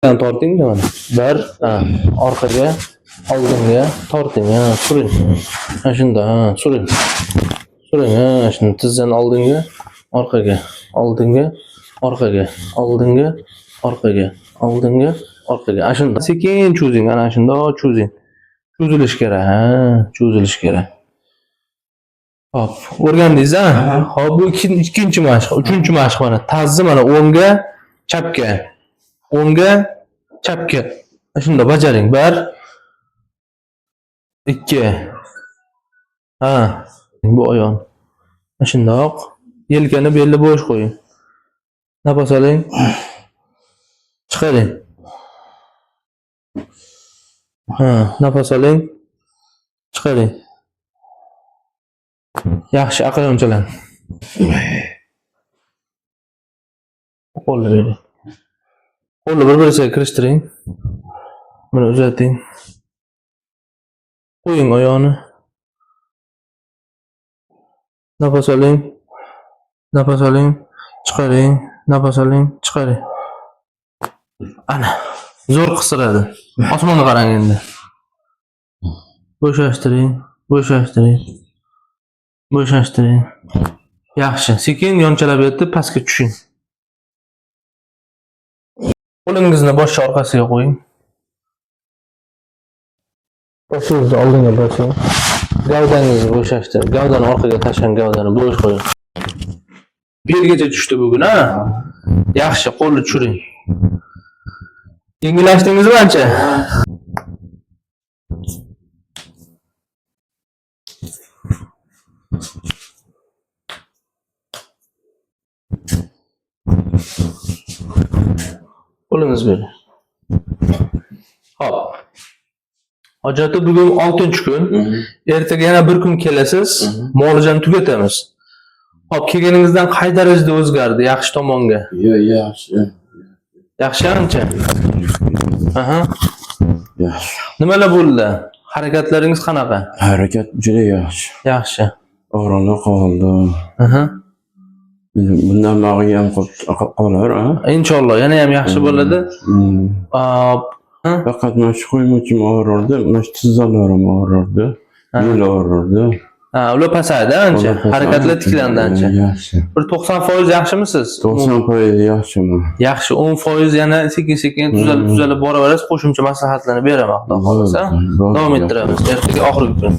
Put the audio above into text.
torting mana. Bir, orqaga, oldinga torting, suring. Mana shunda, suring. Suring, shuni tizdan oldinga, orqaga, oldinga, orqaga, oldinga, orqaga, oldinga, orqaga. Ana shunda sekin cho'zing, ana shunda cho'zing. Cho'zilish kerak, cho'zilish kerak. Hop, o'rgandingiz, Hop, bu ikkinchi mashq, uchinchi mashq mana. Tazni mana o'ngga, chapga. O'ngga, chapga. Shunda bajaring. 1 2. Bu oyoqni. Shundoq. Yelkani belli bo'sh qo'ying. Nafas oling. Chiqaring. Nafas oling. Chiqaring. Yaxshi, aql o'nchalang. Qo'lni bering. Qo'lni bir-biriga kirishtiring. Buni uzating. Qo'ying oyoqni. Nafas oling. Nafas oling. Chiqaring. Nafas oling. Chiqaring. Ana. Zo'r qistiradi. Osmonga qarang endi. Bo'shashtiring. Bo'shashtiring. Bo'shashtiring. Yaxshi. Sekin yonchalab yotib, pastga tushing. Qo'lingizni bosh orqasiga qo'ying. Boshingizni oldinga bosing. Gavdangizni bo'shashtiring. Gavdani orqaga tashlang, gavdani bo'sh qo'ying. Belgacha tushdi bugun, Yaxshi, qo'lni tushiring. Yengillashdingizmi ancha? Qo'lingizni bering. Hop. Hojati bugun 6-kun. Ertaga yana bir kun kelasiz. Muolajani tugatamiz. Hop, kelganingizdan qay darajada o'zgardi? Yaxshi tomonga? Yaxshi. Yaxshi ancha? Yaxshi. Nimalar bo'ldi? Harakatlaringiz qanaqa? Harakat juda yaxshi. Yaxshi. O'g'rinli qoldi. Bundan bog'iga ham qolar, Inshaalloh yana ham yaxshi bo'ladi. Faqat mana shu qo'ymochim og'rirdi, mana shu tizzalarim og'rirdi, bel og'rirdi. Ular pasaydi ancha. Harakatlar tiklandi ancha. Yaxshi. Bir 90% yaxshimisiz? 90% yaxshiman. Yaxshi, 10% yana sekin-sekin tuzalib boraverasiz. Qo'shimcha maslahatlarni beraman, xudo xolasa. Davom ettiramiz. Ertaga oxirgi kun.